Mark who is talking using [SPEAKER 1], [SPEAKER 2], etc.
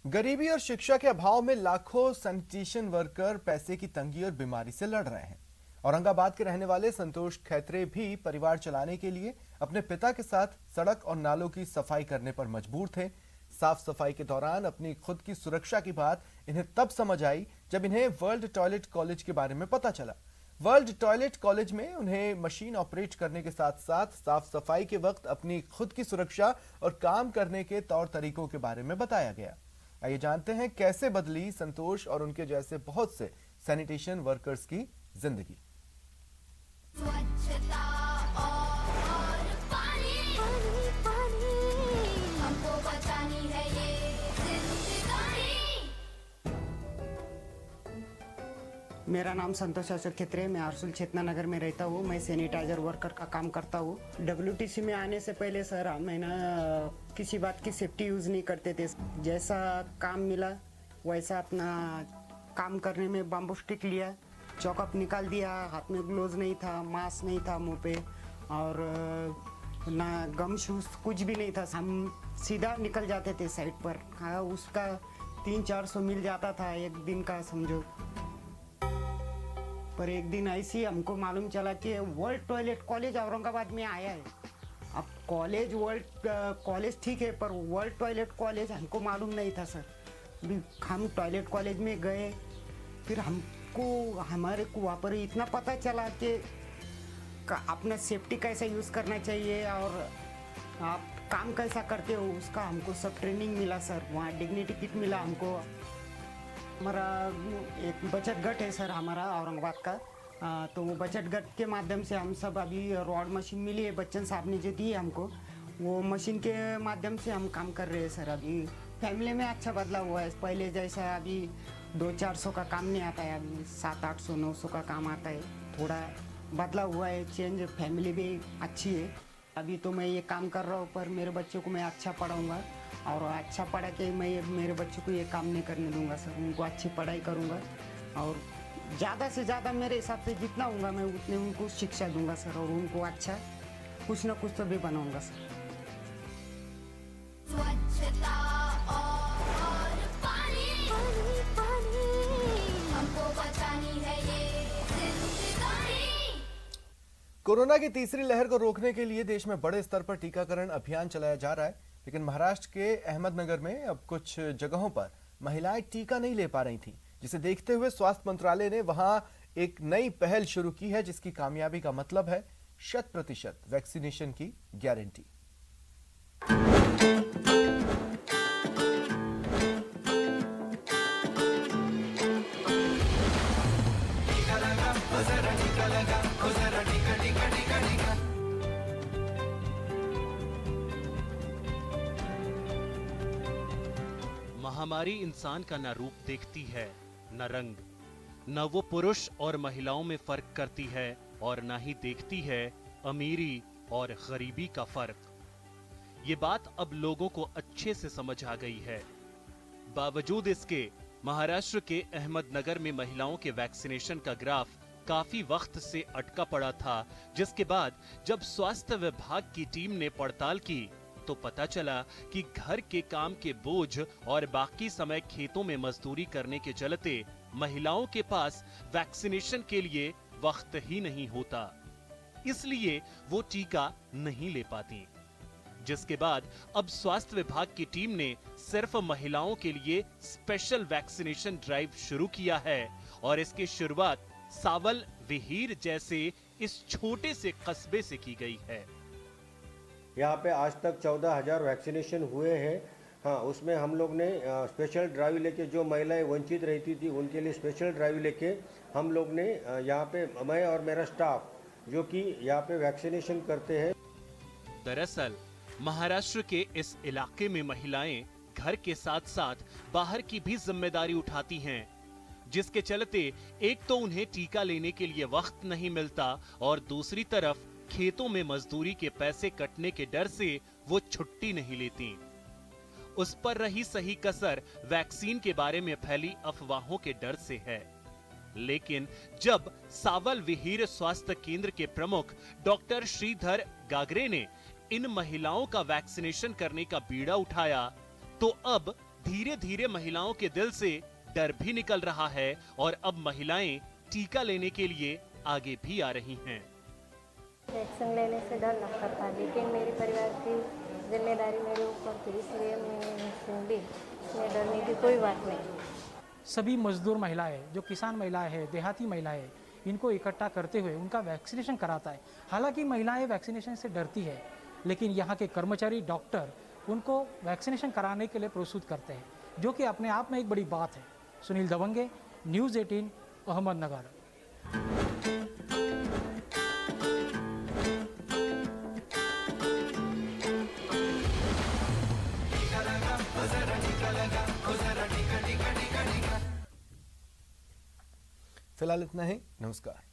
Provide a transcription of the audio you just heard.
[SPEAKER 1] गरीबी और शिक्षा के अभाव में लाखों सैनिटेशन वर्कर पैसे की तंगी और बीमारी से लड़ रहे हैं। औरंगाबाद के रहने वाले संतोष खैत्रे भी परिवार चलाने के लिए अपने पिता के साथ सड़क और नालों की सफाई करने पर मजबूर थे। साफ सफाई के दौरान अपनी खुद की सुरक्षा की बात इन्हें तब समझ आई जब इन्हें वर्ल्ड टॉयलेट कॉलेज के बारे में पता चला। वर्ल्ड टॉयलेट कॉलेज में उन्हें मशीन ऑपरेट करने के साथ साथ साफ सफाई के वक्त अपनी खुद की सुरक्षा और काम करने के तौर तरीकों के बारे में बताया गया। आइए जानते हैं कैसे बदली संतोष और उनके जैसे बहुत से सैनिटेशन वर्कर्स की जिंदगी।
[SPEAKER 2] स्वच्छता और पानी हमको बचानी है ये जिंदगानी।
[SPEAKER 3] मेरा नाम संतोष अशोक खैत्रे है। मैं आरसूल चेतना नगर में रहता हूँ। मैं सैनिटाइजर वर्कर का काम करता हूँ। WTC में आने से पहले सर मैं किसी बात की सेफ्टी यूज़ नहीं करते थे। जैसा काम मिला वैसा अपना काम करने में बाम्बू स्टिक लिया, चौकअप निकाल दिया। हाथ में ग्लोव्स नहीं था, मास्क नहीं था मुंह पे, और ना गम शूज, कुछ भी नहीं था। हम सीधा निकल जाते थे साइड पर। हाँ, उसका 300-400 मिल जाता था एक दिन का समझो। पर एक दिन ऐसी हमको मालूम चला कि वर्ल्ड टॉयलेट कॉलेज औरंगाबाद में आया है। अब कॉलेज ठीक है, पर वर्ल्ड टॉयलेट कॉलेज हमको मालूम नहीं था सर। हम टॉयलेट कॉलेज में गए, फिर हमारे को वहाँ पर इतना पता चला कि अपना सेफ्टी कैसा यूज़ करना चाहिए और आप काम कैसा करते हो उसका हमको सब ट्रेनिंग मिला सर। वहाँ डिग्निटी किट मिला हमको। हमारा एक बचत गट है सर हमारा औरंगाबाद का। तो वो बचत गट के माध्यम से हम सब अभी रॉड मशीन मिली है, बच्चन साहब ने जो दी है हमको, वो मशीन के माध्यम से हम काम कर रहे हैं सर। अभी फैमिली में अच्छा बदलाव हुआ है। पहले जैसा अभी 200-400 का काम नहीं आता है, अभी 700-800-900 का काम आता है। थोड़ा बदलाव हुआ है, चेंज। फैमिली भी अच्छी है। अभी तो मैं ये काम कर रहा हूँ, पर मेरे बच्चों को मैं अच्छा पढ़ाऊँगा और अच्छा पढ़ा के मैं मेरे बच्चों को ये काम नहीं करने दूंगा सर। उनको अच्छी पढ़ाई करूँगा और ज़्यादा से ज़्यादा मेरे हिसाब से जितना होगा मैं उतने उनको शिक्षा दूंगा सर, और उनको अच्छा कुछ ना कुछ तो भी बनाऊंगा सर।
[SPEAKER 2] स्वच्छता और पानी हमको बचानी है ये जिंदगानी।
[SPEAKER 1] कोरोना की तीसरी लहर को रोकने के लिए देश में बड़े स्तर पर टीकाकरण अभियान चलाया जा रहा है, लेकिन महाराष्ट्र के अहमदनगर में अब कुछ जगहों पर महिलाएं टीका नहीं ले पा रही थीं, जिसे देखते हुए स्वास्थ्य मंत्रालय ने वहां एक नई पहल शुरू की है, जिसकी कामयाबी का मतलब है 100% वैक्सीनेशन की गारंटी।
[SPEAKER 4] महामारी इंसान का न रूप देखती है, न रंग, न वो पुरुष और महिलाओं में फर्क करती है, और न ही देखती है अमीरी और गरीबी का फर्क। ये बात अब लोगों को अच्छे से समझ आ गई है। बावजूद इसके महाराष्ट्र के अहमदनगर में महिलाओं के वैक्सीनेशन का ग्राफ काफी वक्त से अटका पड़ा था, जिसके बाद जब स्वास्थ्य विभाग की टीम ने पड़ताल की तो पता चला कि घर के काम के बोझ और बाकी समय खेतों में मजदूरी करने के चलते महिलाओं के पास वैक्सीनेशन के लिए वक्त ही नहीं होता, इसलिए वो टीका नहीं ले पाती। जिसके बाद अब स्वास्थ्य विभाग की टीम ने सिर्फ महिलाओं के लिए स्पेशल वैक्सीनेशन ड्राइव शुरू किया है, और इसकी शुरुआत सावल विहीर जैसे इस छोटे से कस्बे से की गई है।
[SPEAKER 5] यहाँ पे आज तक 14,000 वैक्सीनेशन हुए हैं। हाँ, उसमें हम लोग ने स्पेशल ड्राइव लेके, जो महिलाएं वंचित रहती थी उनके लिए स्पेशल ड्राइव लेके हम लोग ने यहाँ पे, मैं और मेरा स्टाफ जो कि यहाँ पे वैक्सीनेशन करते हैं।
[SPEAKER 4] दरअसल महाराष्ट्र के इस इलाके में महिलाएं घर के साथ साथ बाहर की भी जिम्मेदारी उठाती हैं, जिसके चलते एक तो उन्हें टीका लेने के लिए वक्त नहीं मिलता, और दूसरी तरफ खेतों में मजदूरी के पैसे कटने के डर से वो छुट्टी नहीं लेती। उस पर रही सही कसर वैक्सीन के बारे में फैली अफवाहों के डर से है। लेकिन जब सावल विहीर स्वास्थ्य केंद्र के प्रमुख डॉक्टर श्रीधर गागरे ने इन महिलाओं का वैक्सीनेशन करने का बीड़ा उठाया, तो अब धीरे धीरे महिलाओं के दिल से डर भी निकल रहा है और अब महिलाएं टीका लेने के लिए आगे भी आ रही हैं।
[SPEAKER 6] वैक्सीन लेने से डर लगता था, लेकिन मेरे परिवार की जिम्मेदारी मेरे ऊपर थी, इसलिए मैंने वैक्सीन ली। इसमें डरने की कोई बात नहीं।
[SPEAKER 7] सभी मजदूर महिलाएं, जो किसान महिलाएं हैं, देहाती महिलाएं, इनको इकट्ठा करते हुए उनका वैक्सीनेशन कराता है। हालांकि महिलाएं वैक्सीनेशन से डरती है, लेकिन यहाँ के कर्मचारी डॉक्टर उनको वैक्सीनेशन कराने के लिए प्रोत्साहित करते हैं, जो कि अपने आप में एक बड़ी बात है। सुनील दबंगे, न्यूज़ 18, अहमदनगर।
[SPEAKER 1] फिलहाल इतना ही। नमस्कार।